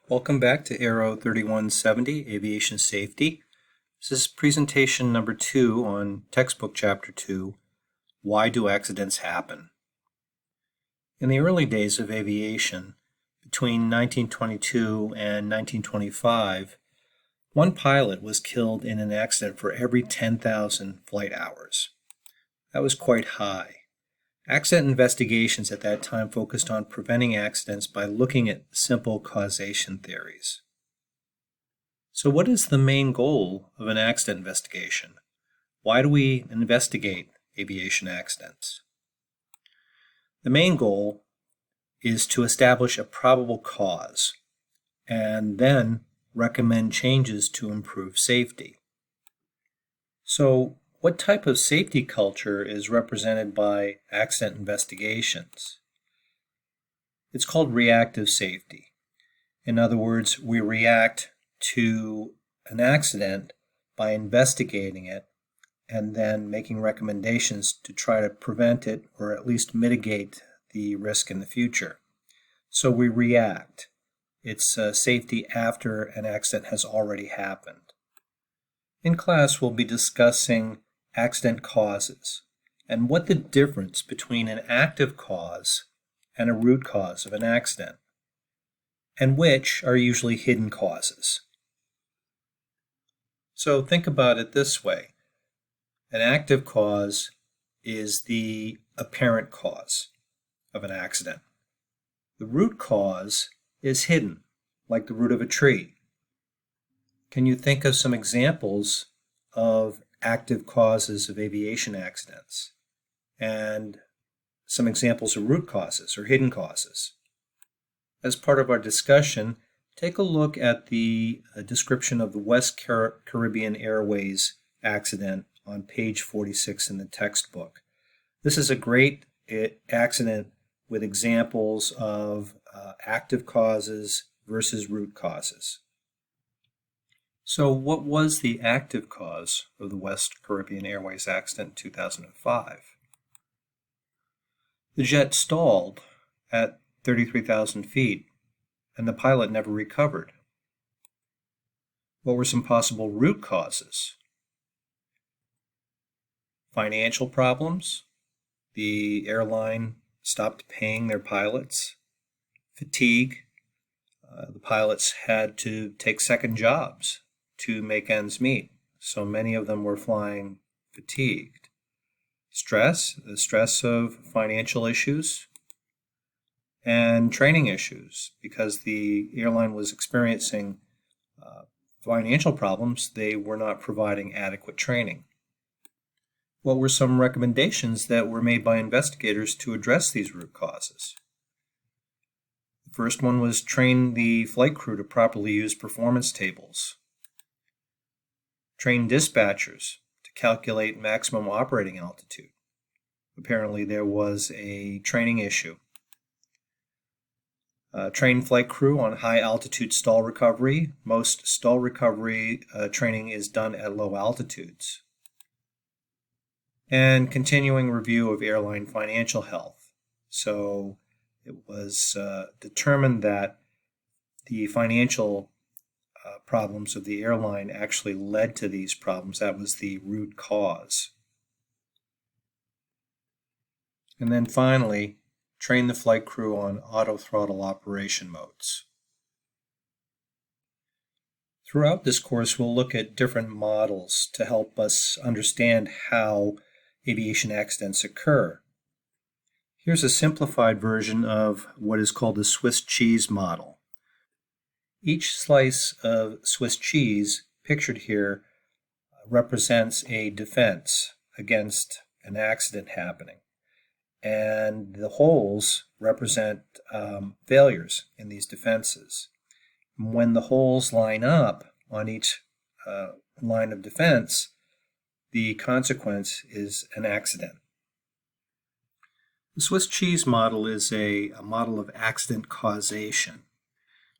Welcome back to AERO 3170, Aviation Safety. This is presentation number 2 on textbook chapter 2, Why Do Accidents Happen? In the early days of aviation, between 1922 and 1925, one pilot was killed in an accident for every 10,000 flight hours. That was quite high. Accident investigations at that time focused on preventing accidents by looking at simple causation theories. So what is the main goal of an accident investigation? Why do we investigate aviation accidents? The main goal is to establish a probable cause and then recommend changes to improve safety. So what type of safety culture is represented by accident investigations? It's called reactive safety. In other words, we react to an accident by investigating it and then making recommendations to try to prevent it or at least mitigate the risk in the future. So we react. It's safety after an accident has already happened. In class, we'll be discussing accident causes and what the difference between an active cause and a root cause of an accident, and which are usually hidden causes. So think about it this way. An active cause is the apparent cause of an accident. The root cause is hidden, like the root of a tree. Can you think of some examples of active causes of aviation accidents and some examples of root causes or hidden causes? As part of our discussion, take a look at the description of the West Caribbean Airways accident on page 46 in the textbook. This is a great accident with examples of active causes versus root causes. So what was the active cause of the West Caribbean Airways accident in 2005? The jet stalled at 33,000 feet and the pilot never recovered. What were some possible root causes? Financial problems. The airline stopped paying their pilots. Fatigue. The pilots had to take second jobs to make ends meet, so many of them were flying fatigued. Stress, the stress of financial issues, and training issues. Because the airline was experiencing financial problems, they were not providing adequate training. What were some recommendations that were made by investigators to address these root causes? The first one was train the flight crew to properly use performance tables. Train dispatchers to calculate maximum operating altitude. Apparently there was a training issue. Train flight crew on high altitude stall recovery. Most stall recovery training is done at low altitudes. And continuing review of airline financial health. So it was determined that the financial problems of the airline actually led to these problems. That was the root cause. And then finally, train the flight crew on auto throttle operation modes. Throughout this course, we'll look at different models to help us understand how aviation accidents occur. Here's a simplified version of what is called the Swiss cheese model. Each slice of Swiss cheese, pictured here, represents a defense against an accident happening. And the holes represent failures in these defenses. When the holes line up on each line of defense, the consequence is an accident. The Swiss cheese model is a model of accident causation,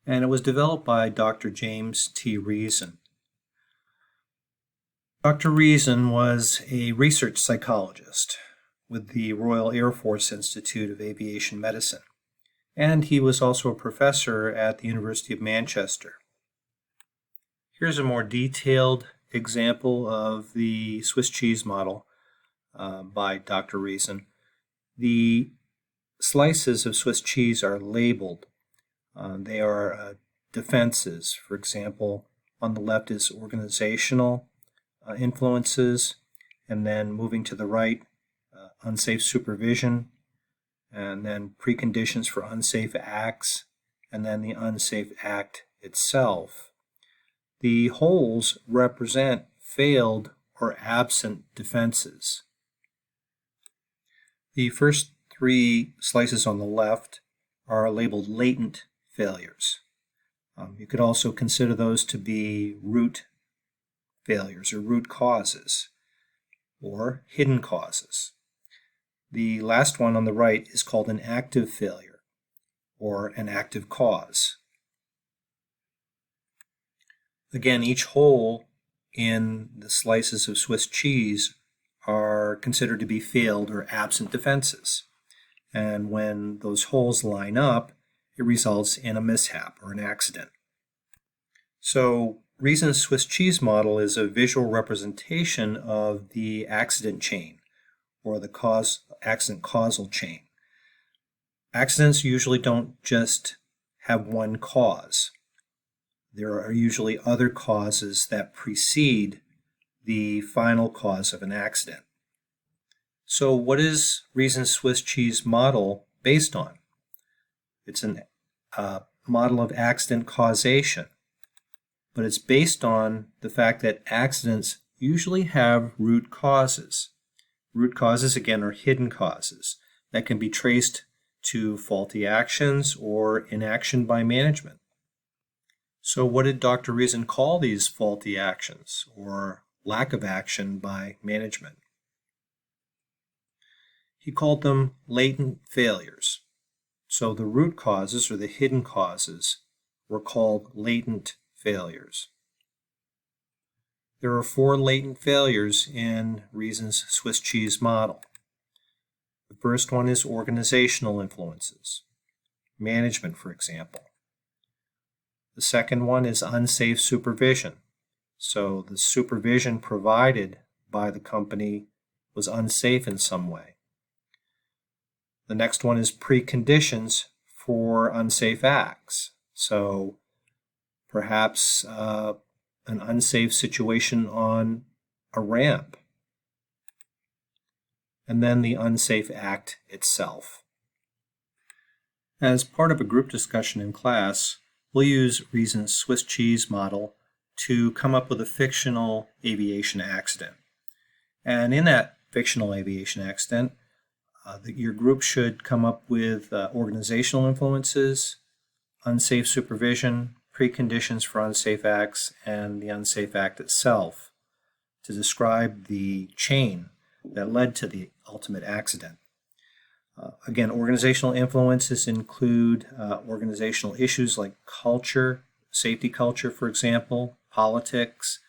and it was developed by Dr. James T. Reason. Dr. Reason was a research psychologist with the Royal Air Force Institute of Aviation Medicine. and he was also a professor at the University of Manchester. Here's a more detailed example of the Swiss cheese model by Dr. Reason. The slices of Swiss cheese are labeled. They are defenses. For example, on the left is organizational influences, and then moving to the right, unsafe supervision, and then preconditions for unsafe acts, and then the unsafe act itself. The holes represent failed or absent defenses. The first three slices on the left are labeled latent failures. You could also consider those to be root failures or root causes or hidden causes. The last one on the right is called an active failure or an active cause. Again, each hole in the slices of Swiss cheese are considered to be failed or absent defenses. And when those holes line up, it results in a mishap or an accident. So Reason's Swiss cheese model is a visual representation of the accident chain or the accident causal chain. Accidents usually don't just have one cause. There are usually other causes that precede the final cause of an accident. So what is Reason's Swiss cheese model based on? It's a model of accident causation, but it's based on the fact that accidents usually have root causes. Root causes, again, are hidden causes that can be traced to faulty actions or inaction by management. So what did Dr. Reason call these faulty actions or lack of action by management? He called them latent failures. So the root causes or the hidden causes were called latent failures. There are 4 latent failures in Reason's Swiss cheese model. The first one is organizational influences, management, for example. The second one is unsafe supervision. So the supervision provided by the company was unsafe in some way. The next one is preconditions for unsafe acts. So perhaps an unsafe situation on a ramp. And then the unsafe act itself. As part of a group discussion in class, we'll use Reason's Swiss cheese model to come up with a fictional aviation accident. And in that fictional aviation accident, your group should come up with organizational influences, unsafe supervision, preconditions for unsafe acts, and the unsafe act itself to describe the chain that led to the ultimate accident. Again, organizational influences include organizational issues like culture, safety culture, for example, politics.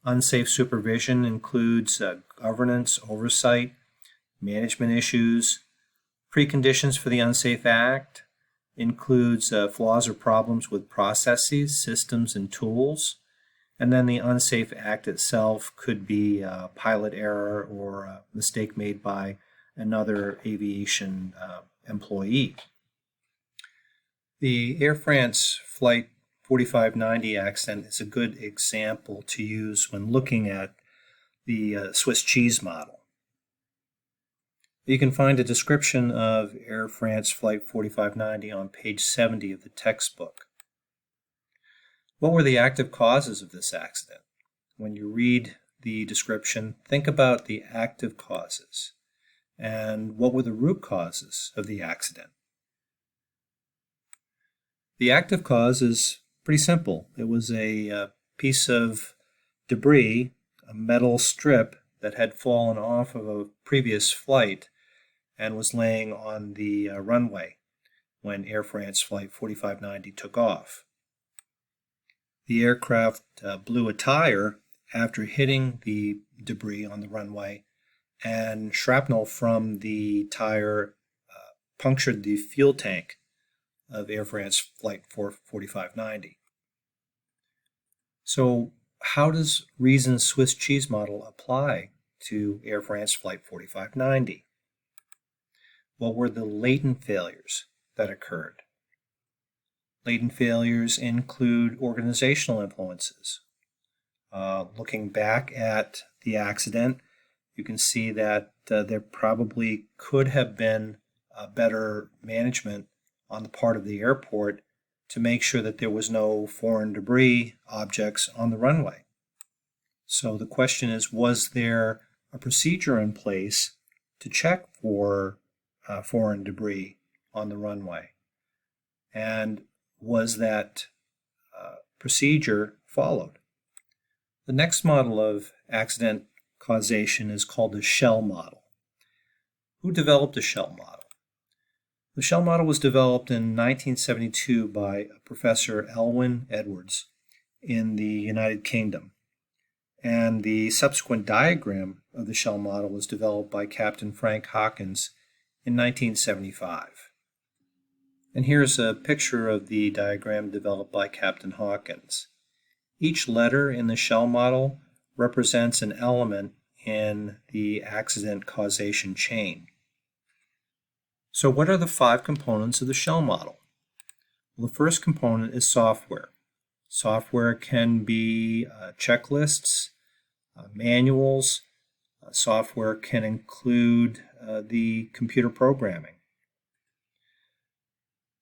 Unsafe supervision includes governance, oversight, management issues. Preconditions for the unsafe act includes flaws or problems with processes, systems, and tools. And then the unsafe act itself could be a pilot error or a mistake made by another aviation employee. The Air France Flight 4590 accident is a good example to use when looking at the Swiss cheese model. You can find a description of Air France Flight 4590 on page 70 of the textbook. What were the active causes of this accident? When you read the description, think about the active causes. And what were the root causes of the accident? The active cause is pretty simple. It was a piece of debris, a metal strip that had fallen off of a previous flight and was laying on the runway when Air France Flight 4590 took off. The aircraft blew a tire after hitting the debris on the runway, and shrapnel from the tire punctured the fuel tank of Air France Flight 4590. So how does Reason's Swiss cheese model apply to Air France Flight 4590? What were the latent failures that occurred? Latent failures include organizational influences. Looking back at the accident, you can see that there probably could have been better management on the part of the airport to make sure that there was no foreign debris objects on the runway. So the question is, was there a procedure in place to check for foreign debris on the runway? And was that procedure followed? The next model of accident causation is called the shell model. Who developed the shell model? The shell model was developed in 1972 by Professor Elwyn Edwards in the United Kingdom, and the subsequent diagram of the shell model was developed by Captain Frank Hawkins in 1975. And here's a picture of the diagram developed by Captain Hawkins. Each letter in the shell model represents an element in the accident causation chain. So what are the 5 components of the shell model? Well, the first component is software. Software can be checklists, manuals. Software can include the computer programming.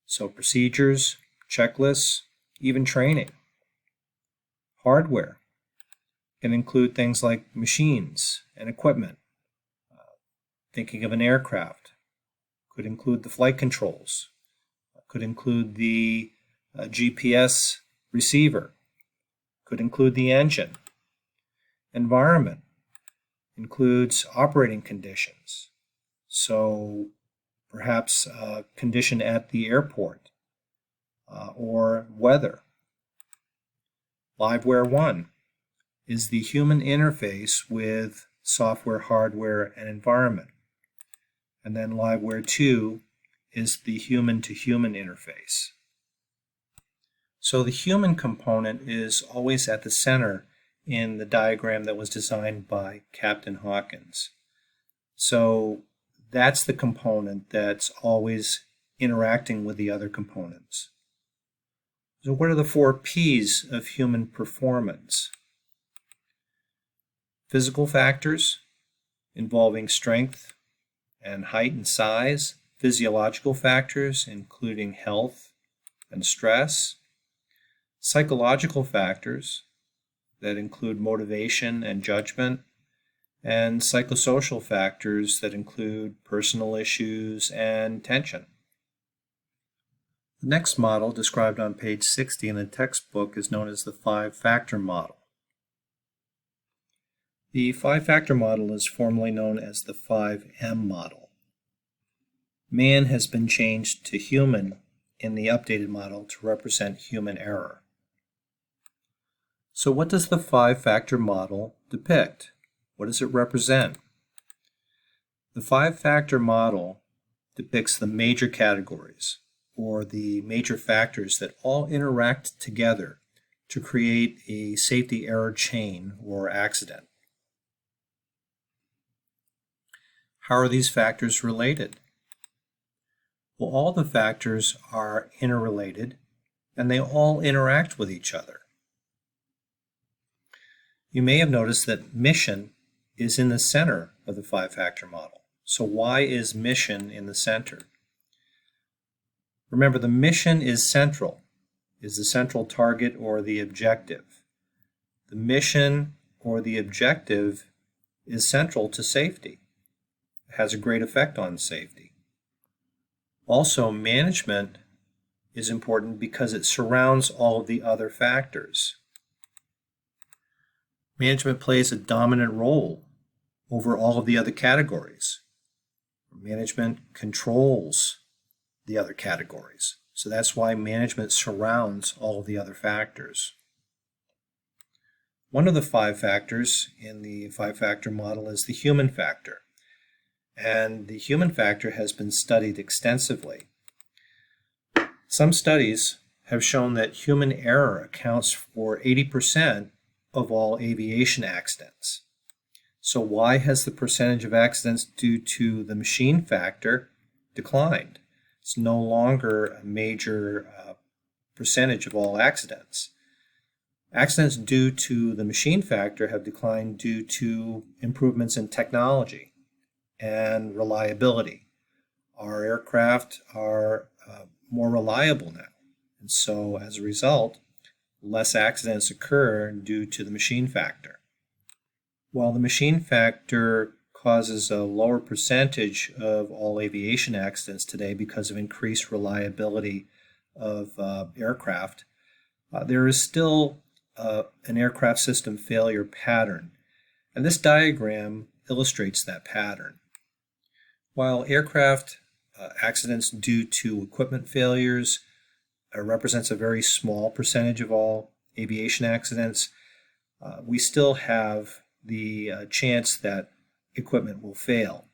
So procedures, checklists, even training. Hardware can include things like machines and equipment. Thinking of an aircraft, could include the flight controls, could include the GPS receiver, could include the engine. Environment includes operating conditions, so perhaps condition at the airport or weather. Liveware 1 is the human interface with software, hardware, and environment. And then Liveware 2 is the human-to-human interface. So the human component is always at the center in the diagram that was designed by Captain Hawkins. So that's the component that's always interacting with the other components. So what are the 4 P's of human performance? Physical factors involving strength and height and size, physiological factors including health and stress, psychological factors that include motivation and judgment, and psychosocial factors that include personal issues and tension. The next model, described on page 60 in the textbook, is known as the 5-factor model. The 5-factor model is formally known as the 5M model. Man has been changed to human in the updated model to represent human error. So what does the 5-factor model depict? What does it represent? The 5-factor model depicts the major categories, or the major factors that all interact together to create a safety error chain or accident. How are these factors related? Well, all the factors are interrelated, and they all interact with each other. You may have noticed that mission is in the center of the 5-factor model. So why is mission in the center? Remember, the mission is central, is the central target or the objective. The mission or the objective is central to safety. It has a great effect on safety. Also, management is important because it surrounds all of the other factors. Management plays a dominant role over all of the other categories. Management controls the other categories. So that's why management surrounds all of the other factors. One of the 5 factors in the 5-factor model is the human factor. And the human factor has been studied extensively. Some studies have shown that human error accounts for 80% of all aviation accidents. So why has the percentage of accidents due to the machine factor declined? It's no longer a major percentage of all accidents. Accidents due to the machine factor have declined due to improvements in technology and reliability. Our aircraft are more reliable now, and so as a result, less accidents occur due to the machine factor. While the machine factor causes a lower percentage of all aviation accidents today because of increased reliability of aircraft, there is still an aircraft system failure pattern, and this diagram illustrates that pattern. While aircraft accidents due to equipment failures represents a very small percentage of all aviation accidents, we still have the chance that equipment will fail.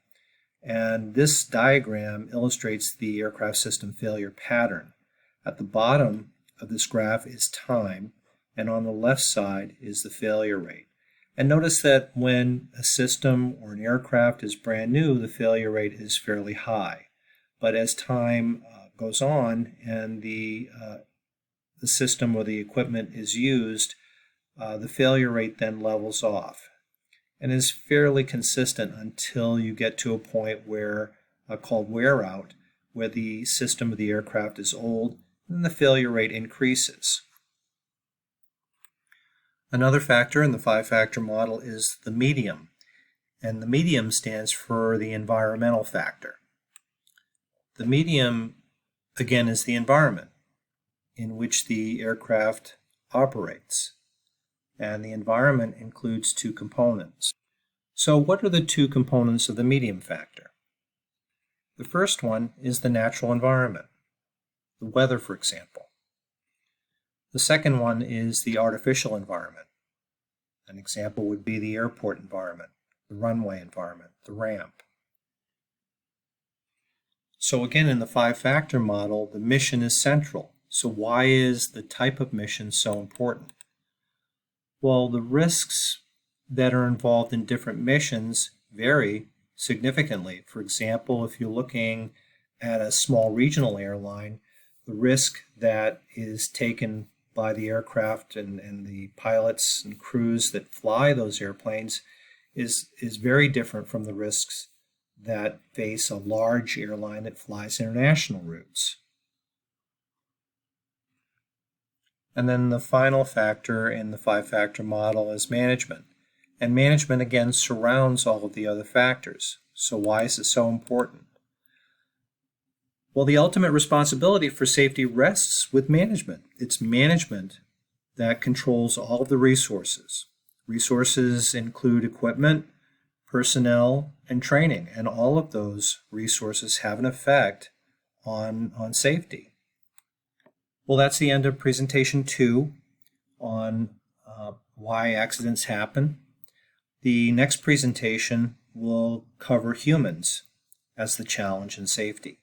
And this diagram illustrates the aircraft system failure pattern. At the bottom of this graph is time, and on the left side is the failure rate. And notice that when a system or an aircraft is brand new, the failure rate is fairly high. But as time goes on and the system or the equipment is used, the failure rate then levels off and is fairly consistent until you get to a point where called wear out, where the system of the aircraft is old and the failure rate increases. Another factor in the five-factor model is the medium, and the medium stands for the environmental factor. The medium, again, is the environment in which the aircraft operates, and the environment includes two components. So what are the two components of the medium factor? The first one is the natural environment, the weather, for example. The second one is the artificial environment. An example would be the airport environment, the runway environment, the ramp. So again, in the five-factor model, the mission is central. So why is the type of mission so important? Well, the risks that are involved in different missions vary significantly. For example, if you're looking at a small regional airline, the risk that is taken by the aircraft and the pilots and crews that fly those airplanes is very different from the risks that face a large airline that flies international routes. And then the final factor in the five-factor model is management. And management, again, surrounds all of the other factors. So why is it so important? Well, the ultimate responsibility for safety rests with management. It's management that controls all of the resources. Resources include equipment, personnel, and training, and all of those resources have an effect on safety. Well, that's the end of presentation 2 on why accidents happen. The next presentation will cover humans as the challenge in safety.